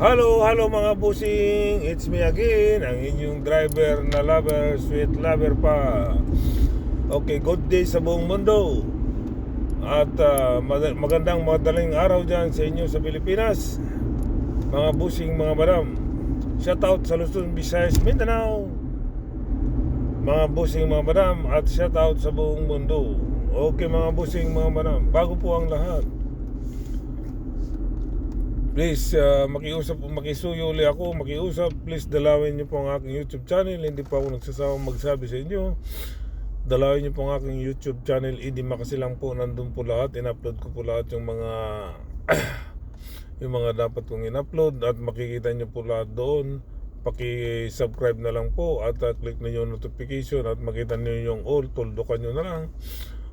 Hello mga busing, it's me again, ang inyong driver na lover, sweet lover pa. Okay, good day sa buong mundo. At magandang madaling araw dyan sa inyo sa Pilipinas. Mga busing, mga madam. Shout out sa Luzon, Visayas, Mindanao. Mga busing, mga madam, at shout out sa buong mundo. Okay mga busing, mga madam, bago po ang lahat, please, makisuyo uli ako, makiusap. Please, dalawin niyo po ang aking YouTube channel. Hindi pa ako nagsasawang magsabi sa inyo. Dalawin niyo po ang aking YouTube channel. Hindi makasilang po, nandun po lahat. In-upload ko po lahat yung mga yung mga dapat kong in-upload. At makikita niyo po lahat doon. Paki-subscribe na lang po. At click niyo yung notification. At makita niyo yung all. Tuldukan niyo na lang.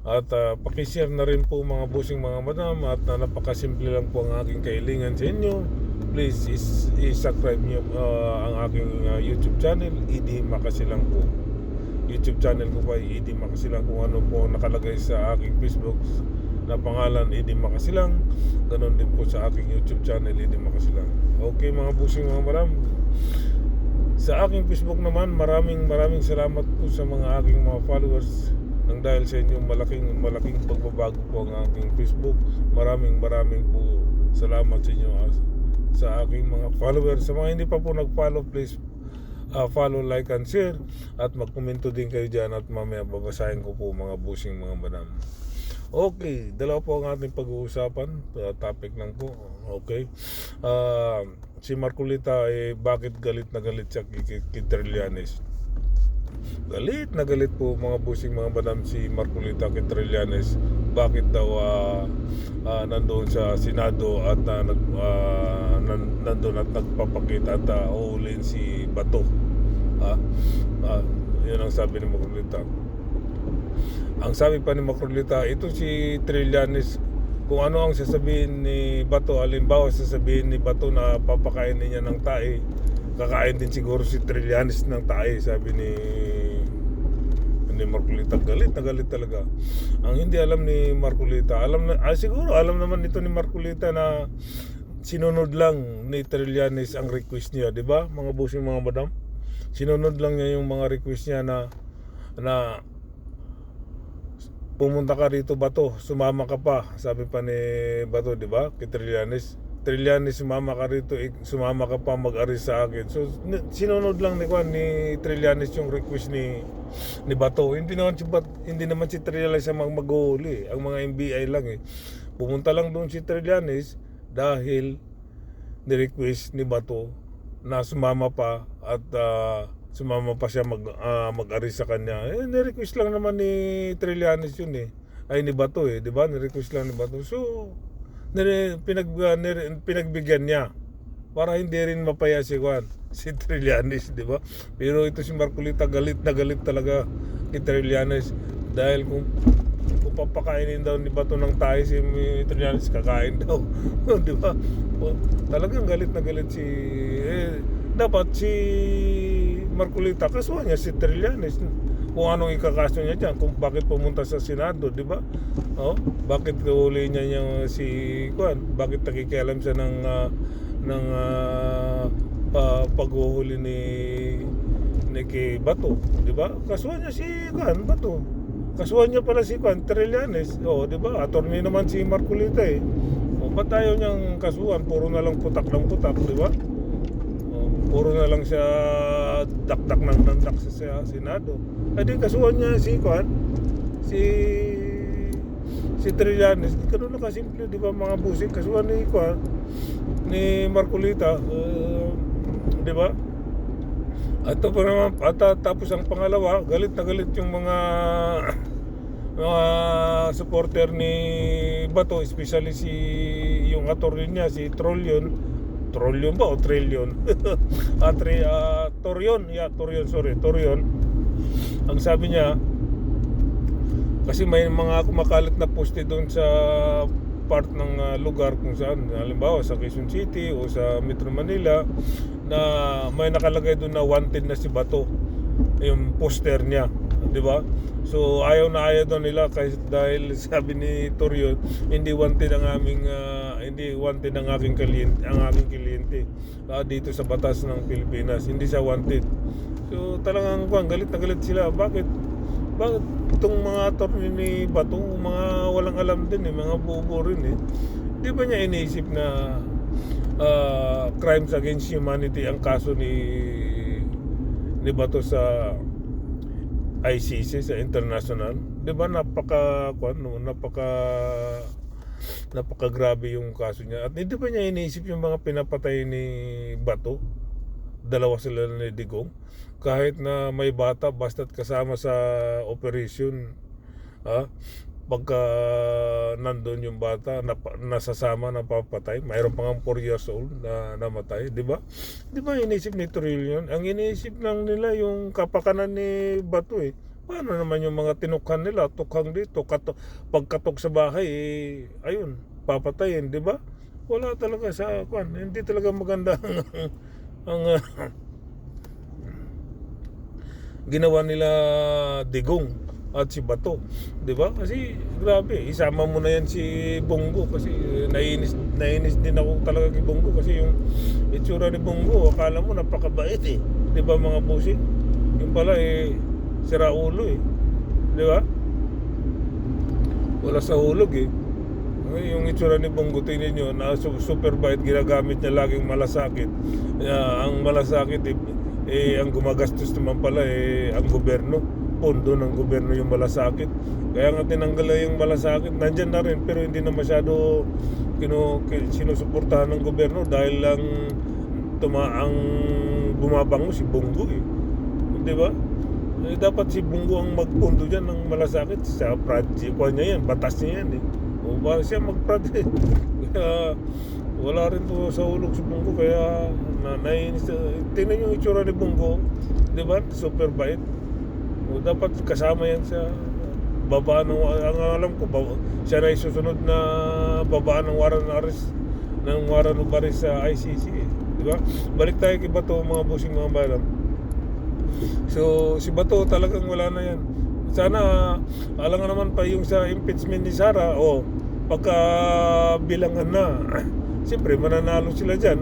At pakishare na rin po mga busing, mga madam. At napakasimple lang po ang aking kailangan sa inyo. Please i-subscribe nyo ang aking YouTube channel. Idi Makasilang po. YouTube channel ko pa Idi Makasilang. Kung ano po nakalagay sa aking Facebook na pangalan, Idi Makasilang. Ganon din po sa aking YouTube channel, Idi Makasilang. Okay mga busing, mga madam. Sa aking Facebook naman, maraming salamat po sa mga aking mga followers. Nang dahil sa inyong malaking pagbabago po ang aking Facebook. Maraming po salamat sa inyo, sa aking mga followers. Sa mga hindi pa po nag-follow, please follow, like, and share. At magkomento din kayo dyan. At mamaya babasahin ko po mga busing, mga madam. Okay, dalawa po ang ating pag-uusapan. Topic lang po. Okay. Si Marcolita, bakit galit na galit siya kay Trillanes? Galit na galit po mga busing, mga madam, si Marcolita kay Trillanes. Bakit daw nandoon sa Senado at nandoon at nagpapakita at uhulin si Bato. Yun ang sabi ni Marcolita. Ang sabi pa ni Marcolita, ito si Trillanes, kung ano ang sasabihin ni Bato, halimbawa sasabihin ni Bato na papakainin niya ng tae, kakain din siguro si Trillanes ng tae, sabi ni Marcolita. Galit na galit talaga. Ang hindi alam ni Marcolita, siguro alam naman nito ni Marcolita na sinunod lang ni Trillanes ang request niya, di ba mga busing, mga madam? Sinunod lang niya yung mga request niya na pumunta ka rito, Bato, sumama ka pa, sabi pa ni Bato, di ba, kay Trillanes, sumama ka rito, sumama ka pa, mag-arrest sa akin. So sinunod lang ni Trillanes yung request ni Bato. Hindi naman si Trillanes ang mag-uhuli, ang mga NBI lang Pumunta lang doon si Trillanes dahil ni-request ni Bato na sumama pa at sumama pa siya mag-arrest sa kanya. Ni-request lang naman ni Trillanes yun ni Bato di ba? Ni-request lang ni Bato. So pinagbigyan niya para hindi rin mapaya si Trillanes, di ba? Pero ito si Marcolita, galit na galit talaga kay Trillanes dahil kung papakainin daw ni Bato ng tayo, si Trillanes kakain daw. Di ba? Talagang galit na galit dapat si Marcolita, kasuhan niya si Trillanes kung anong ikakaso niya dyan, kung bakit pumunta sa Senado, di ba? Bakit huli niya yung bakit nakikialam siya ng paghuhuli ni kay Bato, di ba? Kasuhan niya si Bato. Kasuhan niya pala si Trillanes, di ba? Attorney naman si Marcolita ba't tayo niyang kasuhan? Puro na lang putak ng putak, di ba? Puro na lang siya dakdak ng dandak sa Senado. Di kasuhan niya si Trillanes. Ganun na kasimple, di ba mga busing? Kasuhan ni Marcolita, di ba? At ito pa naman, tapos ang pangalawa, galit na galit yung mga supporter ni Bato, especially yung attorney niya, si Trillion ba o Trillion? Torion. Ang sabi niya, kasi may mga kumakalat na poste doon sa part ng lugar kung saan, halimbawa sa Quezon City o sa Metro Manila, na may nakalagay doon na wanted na si Bato, yung poster niya, di ba? So ayaw daw nila dahil sabi ni Torion, hindi wanted ang aming hindi wanted ang aking kliyente dito sa batas ng Pilipinas. Hindi siya wanted. So talagang galit na galit sila. Bakit itong mga attorney ni Bato, mga walang alam din mga bobo rin Di ba niya iniisip na crimes against humanity ang kaso ni Bato sa ICC, sa international? Di ba napaka-grabe yung kaso niya? At hindi ba niya iniisip yung mga pinapatay ni Bato? Dalawa sila ni Digong. Kahit na may bata, basta't kasama sa operation, pagka nandun yung bata, nasasama, napapatay. Mayroon pa nga 4 years old na namatay, di ba? Di ba iniisip ni Toril yun? Ang iniisip lang nila yung kapakanan ni Bato Paano naman yung mga tinukhan nila, tukhang dito, pagkatok sa bahay, ayun, papatayin, di ba? Wala talaga sa hindi talaga maganda ang ginawa nila Digong at si Bato, di ba? Kasi grabe, isama mo na yan si Bongo kasi nainis din ako talaga kay Bongo kasi yung itsura ni Bongo, akala mo napakabait di ba mga bossing? Yung pala sira ulo di ba? Wala sa hulog yung itsura ni Bongo, tingnan nyo na super bait, ginagamit niya laging malasakit. Ang malasakit ang gumagastos naman pala ang gobyerno, pondo ng gobyerno yung malasakit. Kaya nga tinanggal yung malasakit, nandyan na rin pero hindi na masyado sinusuportahan ng gobyerno dahil lang ang bumabango si Bongo di ba? Dapat si Bongo ang magpondo dyan ng malasakit sa project niya yan, batas niya yan o para siya mag-project. Kaya wala rin to sa ulog si Bongo, kaya nainis. Tingnan yung itsura ni Bongo, di ba? Super bait. O dapat kasama yan sa babaan ng, ang alam ko, siya na isusunod na babaan ng warrant of arrest sa ICC di ba? Balik tayo kay Bato, mga bossing, mga balam. So si Bato talagang wala na yan. Sana alam nga naman pa yung sa impeachment ni Sara pagka bilangan na siyempre mananalo sila dyan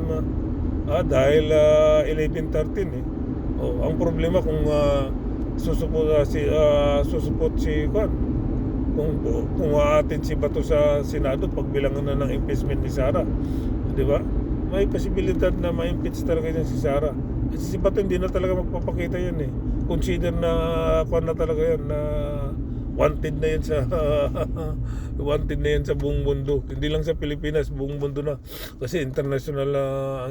dahil 11-13 ang problema kung susupot si Juan, kung aatin si Bato sa Senado pag bilangan na ng impeachment ni Sara, di ba? May posibilidad na ma-impeach talaga yan si Sara. Kasi si Bato hindi na talaga magpapakita yan consider na na talaga yan na wanted na yan sa buong mundo, hindi lang sa Pilipinas, buong mundo na, kasi international na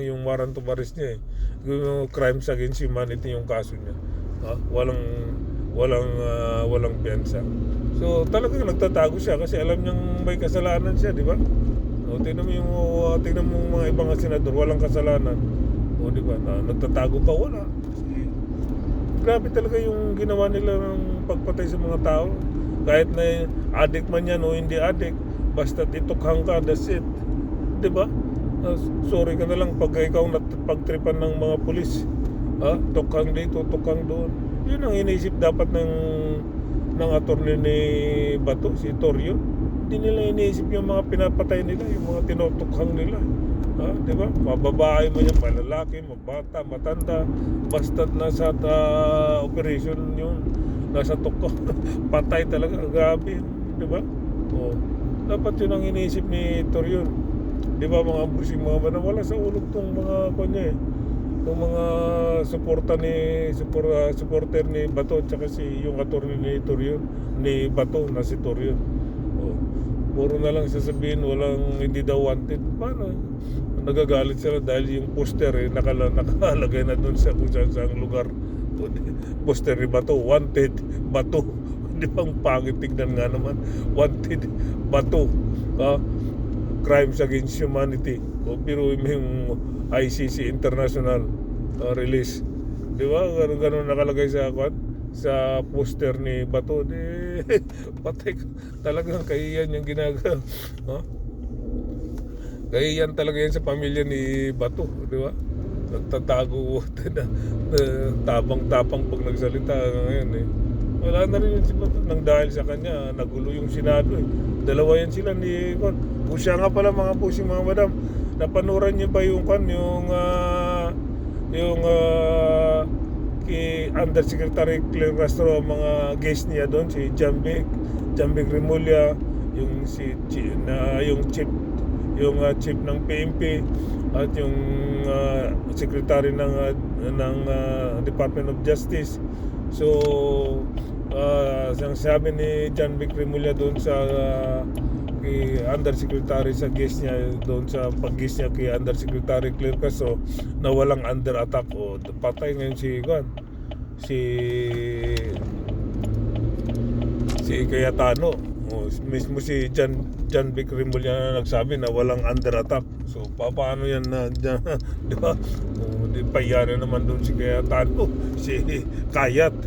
yung warrant of arrest niya yung crimes against humanity yung kaso niya. Walang piyansa. So talagang nagtatago siya kasi alam niyang may kasalanan siya, di ba? Tingnan mo mga ibang senador, walang kasalanan. Di ba? Nagtatago pa, wala. Kasi grabe talaga yung ginawa nila ng pagpatay sa mga tao. Kahit na addict man yan o hindi addict, basta itukhang ka, that's it. Di ba? Sorry ka na lang pag ikaw pagtripan ng mga pulis. Tukhang dito, tukhang doon. Yun ang iniisip dapat ng attorney ni Bato, si Torrio. Hindi nila iniisip yung mga pinapatay nila, yung mga tinutukhang nila. Di ba? Mababae mo yan, malalaki, mabata, matanda, basta't nasa operation yun, nasa tukok, patay talaga, grabe, di ba? Dapat yun ang iniisip ni Torrio. Di ba mga busing mga bana, wala sa ulog tong mga kanya yung mga supporter ni Bato at saka yung attorney ni Torrio, ni Bato na si Torrio. Puro na lang sasabihin hindi daw wanted. Paano? Nagagalit sila dahil yung poster nakalagay na doon sa kung saan lugar. Poster ni Bato, wanted Bato. Di ba ang pangit tignan nga naman? Wanted Bato. Crimes against humanity. Pero yung ICC International release. Di ba? Ganun nakalagay sa poster ni Bato. Patay talagang kahiyan yung ginagawa. Kahiyan talaga yan sa pamilya ni Bato, di ba? Nagtatago tabang-tapang pag nagsalita ngayon wala na rin yun si Bato. Nang dahil sa kanya nagulo yung Senado Dalawa yan sila ni O siya nga pala mga pusing mga madam, napanuran niyo ba yung kay Undersecretary Claire Castro, mga guest niya doon, si Jambic Remulla, yung chief ng PNP at yung secretary ng Department of Justice. So sabi ni Jambic Remulla doon sa kay Undersecretary sa guest niya doon sa pag-guest niya kay Undersecretary Claire Castro na walang under attack, o patay ngayon si Cayetano, o mismo si John Vic Remulla na nagsabi na walang under attack. So paano yan na di ba? O di payana naman doon si Cayetano, si Kayat,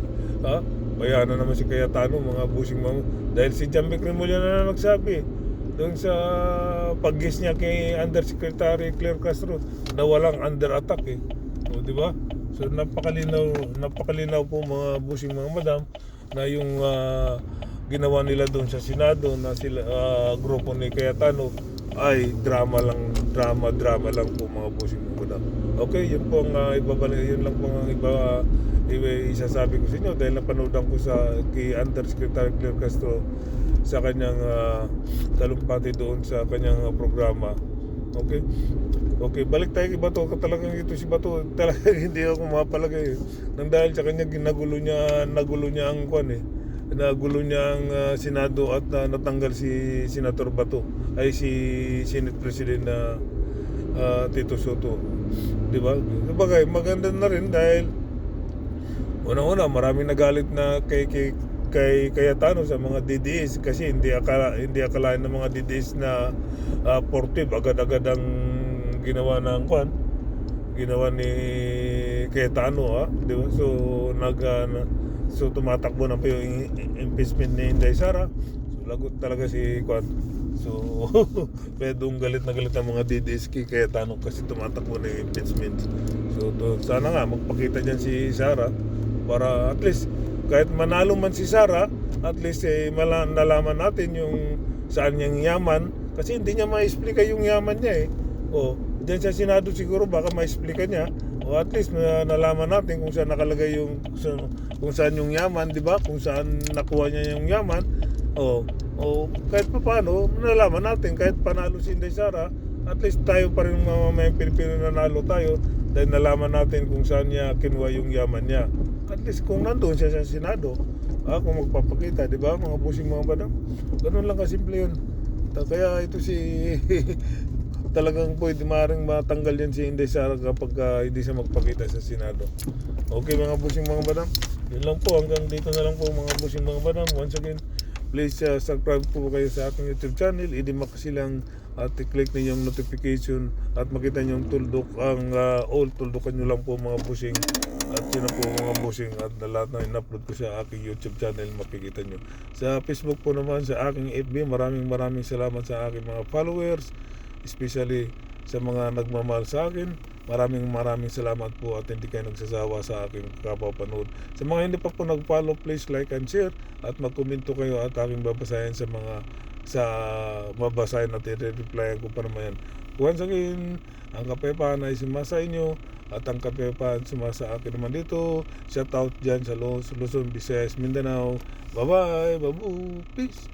ha? Payana naman si Cayetano, mga busing mo, dahil si John Vic Remulla na nagsabi doon sa pag-guest niya kay Undersecretary Claire Castro na walang under attack O di ba? So napakalinaw po mga busing mga madam na yung ginawa nila doon sa Senado na sila grupo ni Cayetano ay drama lang po mga busing mga madam. Okay, yun po ang yun lang po ang isasabi ko sa inyo dahil napanood ko sa kay Undersecretary Claire Castro sa kanyang talumpati doon sa kanyang programa. Okay, balik tayo kay Bato. Talagang ito si Bato, talagang hindi ako mapalagay nang dahil sa kanya nagulo niya ang nagulo niya ang Senado at natanggal si Senator Bato, ay si Senate President na Tito Soto, di ba? Sabagay, maganda na rin dahil una maraming nagalit na kay Cayetano sa mga DDS kasi hindi akalain ng mga DDS na portive agad-agad ang ginawa ni Cayetano, di ba? So tumatakbo na pa yung impeachment ni Inday Sara. So lagot talaga si Kwan. So pedong galit na galit ang mga DDS kay Cayetano kasi tumatakbo na yung impeachment. So sana nga magpakita diyan si Sara para at least kahit manalo man si Sara, at least nalaman natin yung saan niyang yaman, kasi hindi niya ma-explica yung yaman niya O diyan sa Senado siguro baka ma-explica niya, o at least nalaman natin kung saan nakalagay kung saan yung yaman, di ba? Kung saan nakuha niya yung yaman. O kahit paano nalaman natin, kahit panalo si Inday Sara, at least tayo pa rin mga Pilipino nanalo tayo dahil nalaman natin kung saan niya kinuha yung yaman niya. At least kung nandoon siya sa Senado, kung magpapakita, di ba, mga busing mga madam? Ganun lang kasimple yun. Kaya ito talagang pwede maaaring matanggal yan si Inday Sara kapag hindi siya magpakita sa Senado. Okay mga busing mga madam, yun lang po, hanggang dito na lang po mga busing mga madam. Once again, please subscribe po kayo sa aking YouTube channel, i-dimak silang at i-click niyo yung notification at makita niyo yung tuldok, ang all tuldukan niyo lang po mga busing. At yun na po mga busing, at lahat na in-upload ko sa aking YouTube channel makikita nyo. Sa Facebook po naman, sa aking FB, maraming salamat sa aking mga followers, especially sa mga nagmamahal sa akin. Maraming salamat po at hindi kayo nagsasawa sa aking kapapanood. Sa mga hindi pa po nag-follow, please like and share at magkomento kayo at aking babasahin sa mabasahin at i-replyan ko pa naman yan. Once again, ang kapayapaan ay sumasa inyo at ang kapayapaan sumasa akin naman dito. Shout out dyan sa Luzon, Visayas, Mindanao. Bye bye, babu, peace.